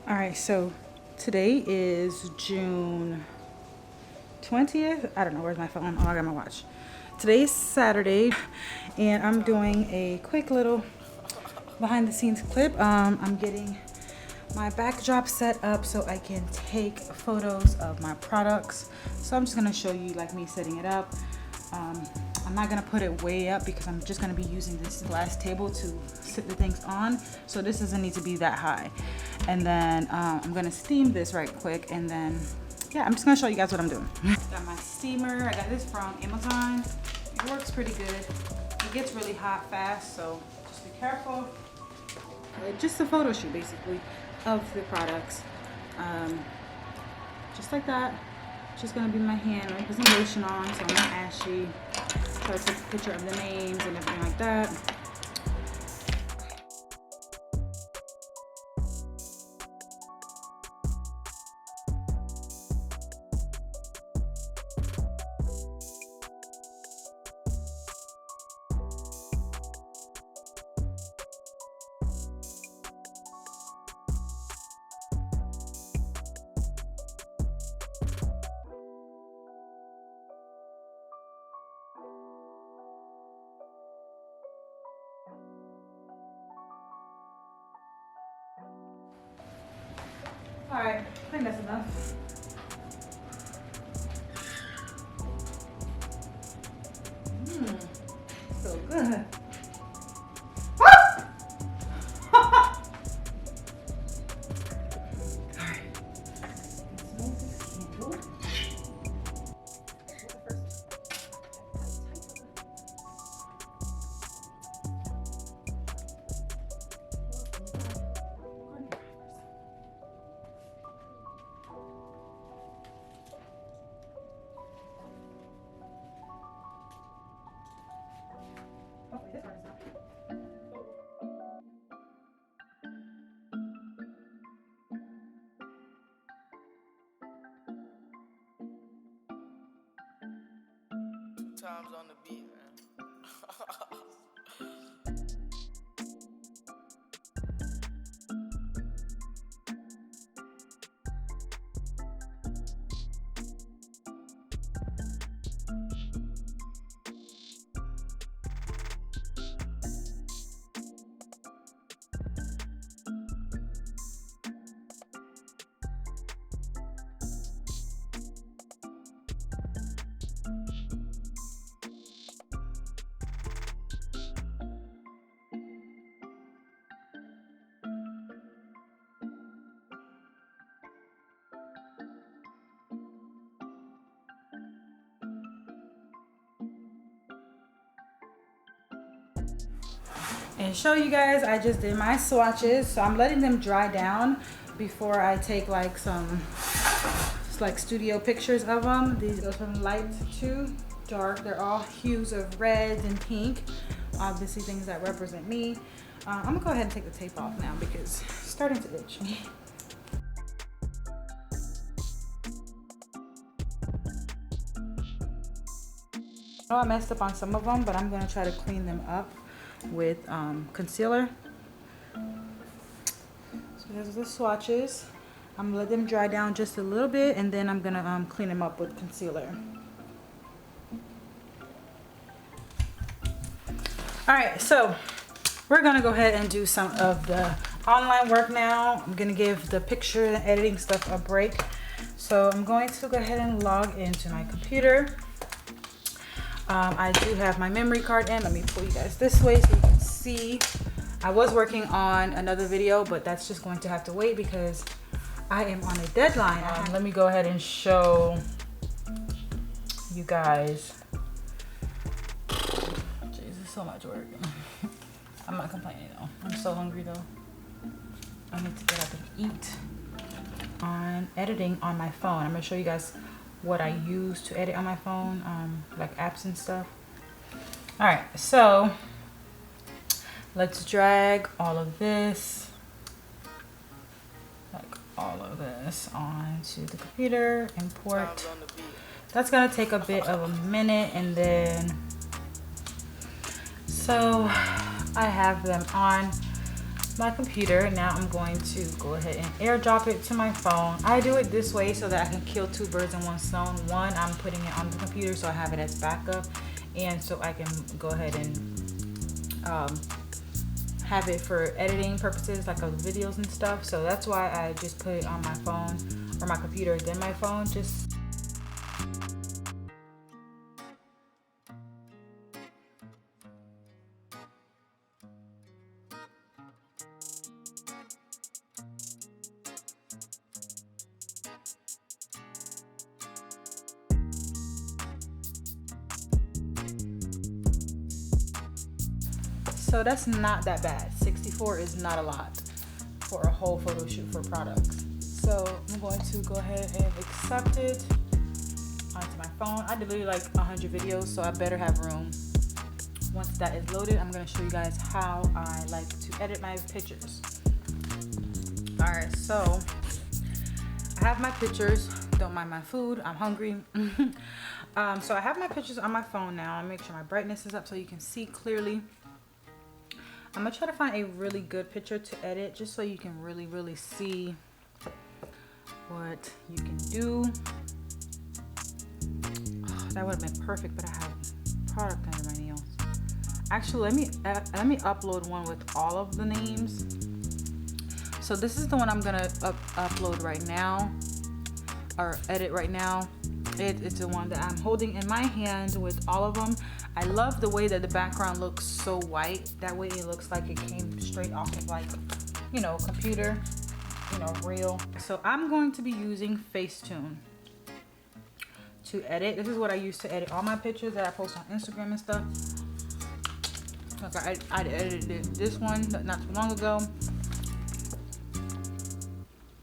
All right, so today is June 20th. I don't know, where's my phone? Oh, I got my watch. Today's Saturday, and I'm doing a quick little behind the scenes clip. I'm getting my backdrop set up so I can take photos of my products. So I'm just gonna show you like me setting it up. I'm not gonna put it way up because I'm just gonna be using this glass table to sit the things on. So this doesn't need to be that high. And then I'm gonna steam this right quick, and then yeah, I'm just gonna show you guys what I'm doing. Got my steamer. I got this from Amazon. It works pretty good. It gets really hot fast, so just be careful. Just a photo shoot basically of the products. Just like that. Just gonna be my hand. I'm putting some lotion on so I'm not ashy. So I took a picture of the names and everything like that. All right, I think that's enough. So good. Times on the beat, man. And show you guys, I just did my swatches, so I'm letting them dry down before I take like some like studio pictures of them. These go from light to dark. They're all hues of red and pink, obviously things that represent me. I'm gonna go ahead and take the tape off now because it's starting to itch me. I know I messed up on some of them, but I'm gonna try to clean them up with concealer. So there's the swatches. I'm gonna let them dry down just a little bit, and then I'm gonna clean them up with concealer. All right, so we're gonna go ahead and do some of the online work now. I'm gonna give the picture and editing stuff a break. So I'm going to go ahead and log into my computer. I do have my memory card in. Let me pull you guys this way so you can see. I was working on another video, but that's just going to have to wait because I am on a deadline. Let me go ahead and show you guys. Jesus, so much work. I'm not complaining though. I'm so hungry though. I need to get up and eat. On editing on my phone, I'm gonna show you guys what I use to edit on my phone, like apps and stuff. All right, so let's drag all of this, like all of this onto the computer, import. That's gonna take a bit of a minute, and then so I have them on. my computer. Now I'm going to go ahead and airdrop it to my phone. I do it this way so that I can kill two birds in one stone. One, I'm putting it on the computer so I have it as backup, and so I can go ahead and have it for editing purposes, like of videos and stuff. So that's why I just put it on my phone or my computer, then my phone. Just so that's not that bad. 64 is not a lot for a whole photo shoot for products. So I'm going to go ahead and accept it onto my phone. I deleted like 100 videos, so I better have room. Once that is loaded, I'm going to show you guys how I like to edit my pictures. Alright, so I have my pictures. Don't mind my food, I'm hungry. So I have my pictures on my phone now. I make sure my brightness is up so you can see clearly. I'm gonna try to find a really good picture to edit, just so you can really see what you can do. Oh, that would have been perfect, but I have product under my nails. Actually, let me upload one with all of the names. So this is the one I'm gonna upload right now, or edit right now. It's the one that I'm holding in my hand with all of them. I love the way that the background looks so white. That way it looks like it came straight off of, like, you know, computer, you know, real. So I'm going to be using Facetune to edit. This is what I use to edit all my pictures that I post on Instagram and stuff. Like I edited this one not too long ago.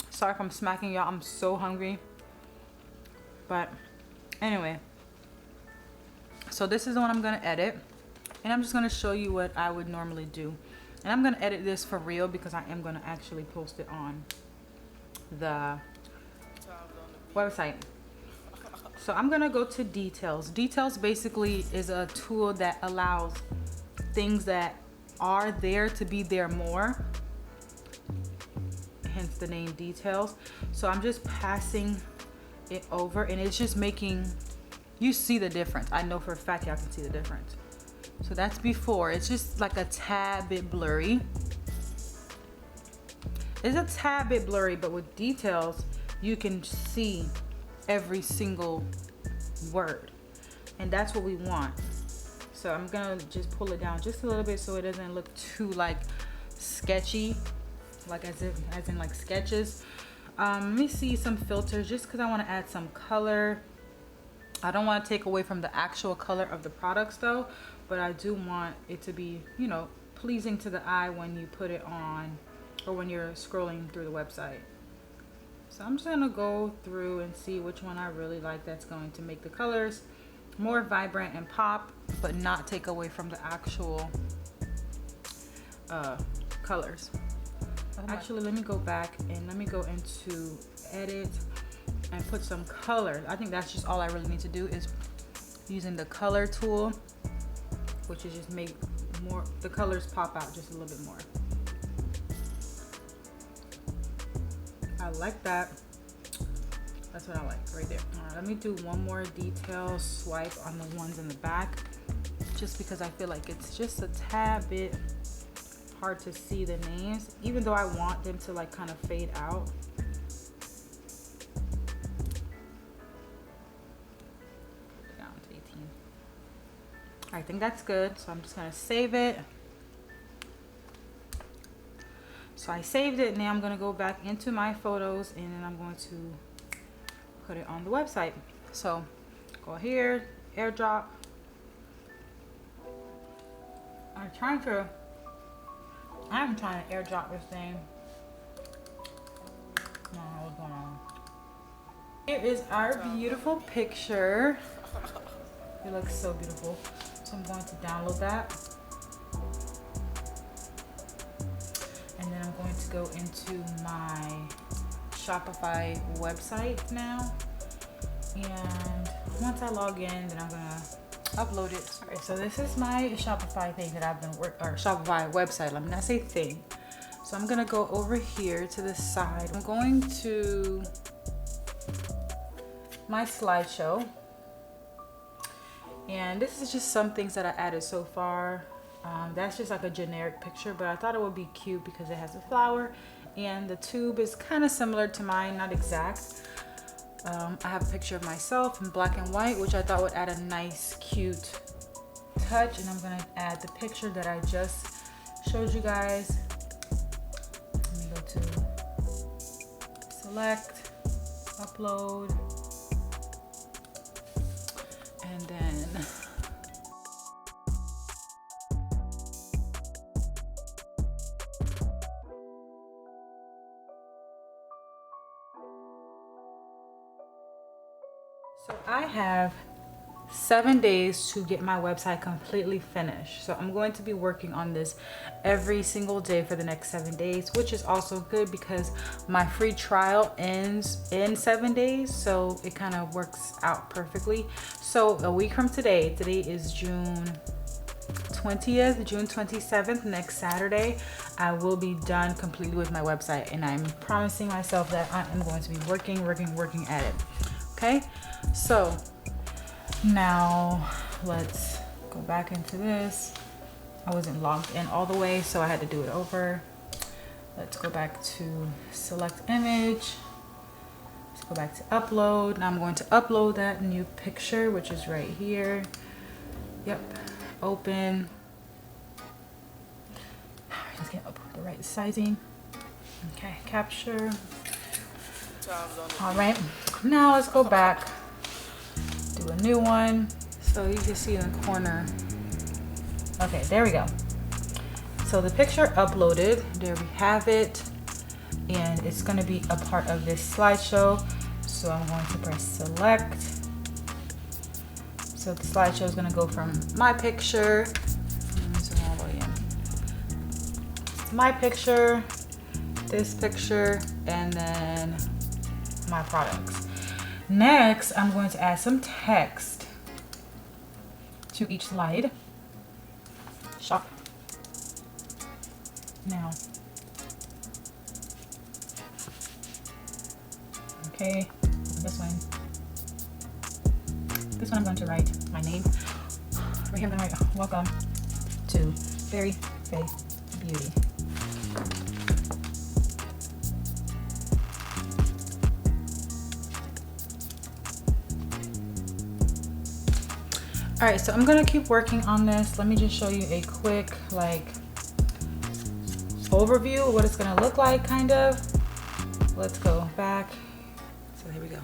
Sorry if I'm smacking y'all, I'm so hungry. But anyway, so this is the one I'm gonna edit, and I'm just gonna show you what I would normally do. And I'm gonna edit this for real because I am gonna actually post it on the website. So I'm gonna go to details. Details basically is a tool that allows things that are there to be there more, hence the name details. So I'm just passing it over, and it's just making you see the difference. I know for a fact y'all can see the difference. So that's before. It's just like a tad bit blurry. It's a tad bit blurry, but with details you can see every single word, and that's what we want. So I'm gonna just pull it down just a little bit so it doesn't look too like sketchy, like as in like sketches. Let me see some filters just because I want to add some color. I don't want to take away from the actual color of the products though, but I do want it to be, you know, pleasing to the eye when you put it on or when you're scrolling through the website. So I'm just gonna go through and see which one I really like that's going to make the colors more vibrant and pop, but not take away from the actual colors. Actually, let me go back and let me go into edit and put some color. I think that's just all I really need to do is using the color tool, which is just make more the colors pop out just a little bit more. I like that. That's what I like right there. All right, let me do one more detail swipe on the ones in the back, just because I feel like it's just a tad bit hard to see the names, even though I want them to like kind of fade out. Down to 18. I think that's good, so I'm just gonna save it. So I saved it. Now I'm gonna go back into my photos, and then I'm going to put it on the website. So go here, airdrop. I'm trying to airdrop this thing. I don't know what's going on. Here is our beautiful picture. It looks so beautiful. So I'm going to download that. And then I'm going to go into my Shopify website now. And once I log in, then I'm gonna upload it. All right, so this is my Shopify thing that I've been or Shopify website. Let me not say thing. So So I'm gonna go over here to the side. I'm going to my slideshow. And this is just some things that I added so far. That's just like a generic picture, but I thought it would be cute because it has a flower and the tube is kind of similar to mine, not exact. I have a picture of myself in black and white, which I thought would add a nice, cute touch. And I'm gonna add the picture that I just showed you guys. Let me go to select, upload, and then so I have 7 days to get my website completely finished. So I'm going to be working on this every single day for the next 7 days, which is also good because my free trial ends in 7 days. So it kind of works out perfectly. So a week from today is June 20th, June 27th, next Saturday, I will be done completely with my website. And I'm promising myself that I am going to be working at it. Okay, so now let's go back into this. I wasn't logged in all the way, so I had to do it over. Let's go back to select image. Let's go back to upload. Now I'm going to upload that new picture, which is right here. Yep, open. Just get up the right sizing. Okay, capture. All right, now let's go back, do a new one. So you can see in the corner. Okay, there we go. So the picture uploaded, there we have it. And it's gonna be a part of this slideshow. So I'm going to press select. So the slideshow is gonna go from my picture, zoom all the way in. My picture, this picture, and then my products. Next, I'm going to add some text to each slide. Shop now. Okay, this one I'm going to write my name. Right here I'm going to write welcome to BerryFae Beauty. All right, so I'm gonna keep working on this. Let me just show you a quick overview of what it's gonna look like, kind of. Let's go back. So here we go.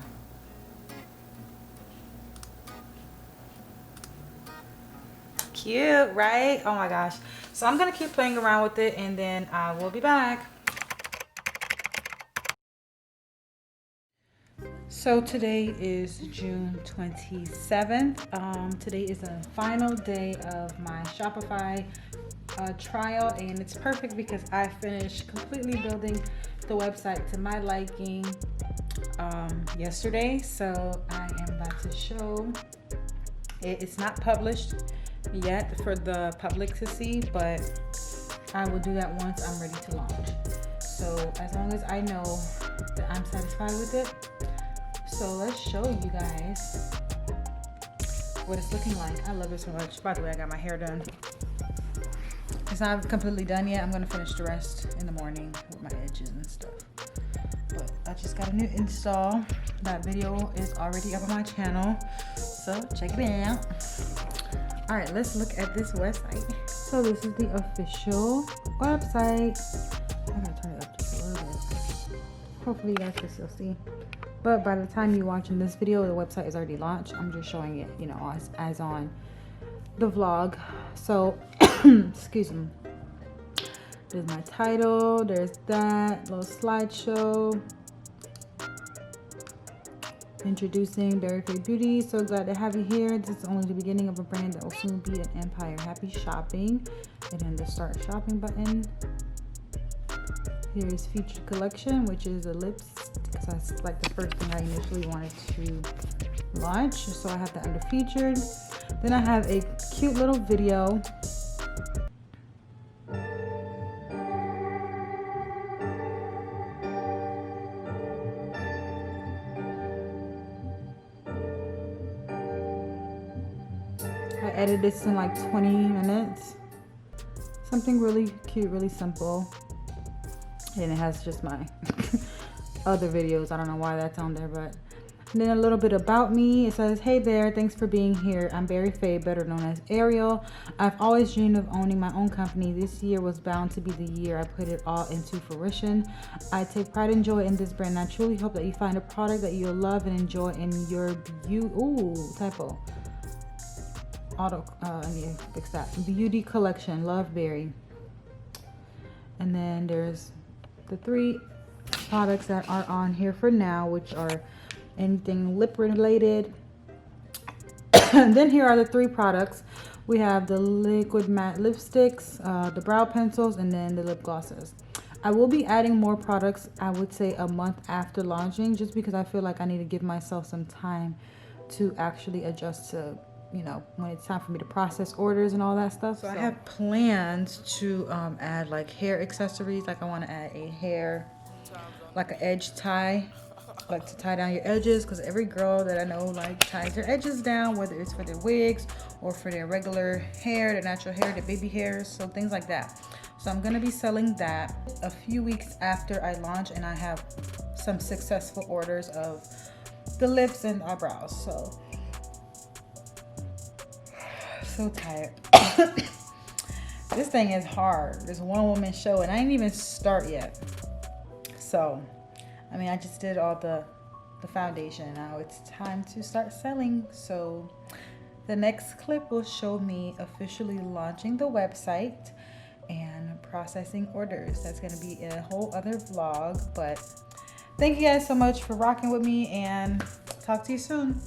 Cute, right? Oh my gosh. So I'm gonna keep playing around with it and then I will be back. So today is June 27th. Today is the final day of my Shopify trial, and it's perfect because I finished completely building the website to my liking yesterday. So I am about to show it. It's not published yet for the public to see, but I will do that once I'm ready to launch. So as long as I know that I'm satisfied with it. So let's show you guys what it's looking like. I love it so much. By the way, I got my hair done. It's not completely done yet. I'm gonna finish the rest in the morning with my edges and stuff. But I just got a new install. That video is already up on my channel, so check it out. All right, let's look at this website. So this is the official website. I gotta turn it up just a little bit. Hopefully you guys can still see. But by the time you're watching this video, the website is already launched. I'm just showing it, you know, as on the vlog. So, excuse me. There's my title. There's that little slideshow. Introducing BerryFae Beauty. So glad to have you here. This is only the beginning of a brand that will soon be an empire. Happy shopping. And then the start shopping button. Here's featured collection, which is a lipstick. That's like the first thing I initially wanted to launch. So I have that under featured. Then I have a cute little video. edited this in like 20 minutes. Something really cute, really simple. And it has just my other videos. I don't know why that's on there, but. And then a little bit about me. It says, hey there, thanks for being here. I'm BerryFae, better known as Ariel. I've always dreamed of owning my own company. This year was bound to be the year I put it all into fruition. I take pride and joy in this brand. I truly hope that you find a product that you'll love and enjoy in your I need to fix that. Beauty collection, Love Berry. And then there's the 3 products that are on here for now, which are anything lip related. And then here are the 3 products. We have the liquid matte lipsticks, the brow pencils, and then the lip glosses. I will be adding more products, I would say a month after launching, just because I feel like I need to give myself some time to actually adjust to, you know, when it's time for me to process orders and all that stuff. So I have plans to add like hair accessories. Like I want to add a hair, like an edge tie, like to tie down your edges, because every girl that I know like ties their edges down, whether it's for their wigs or for their regular hair, their natural hair, their baby hairs, so things like that. So I'm going to be selling that a few weeks after I launch and I have some successful orders of the lips and eyebrows. So tired. This thing is hard. This one woman show and I didn't even start yet. So I mean, I just did all the foundation and now it's time to start selling. So the next clip will show me officially launching the website and processing orders. That's going to be a whole other vlog, but thank you guys so much for rocking with me and talk to you soon.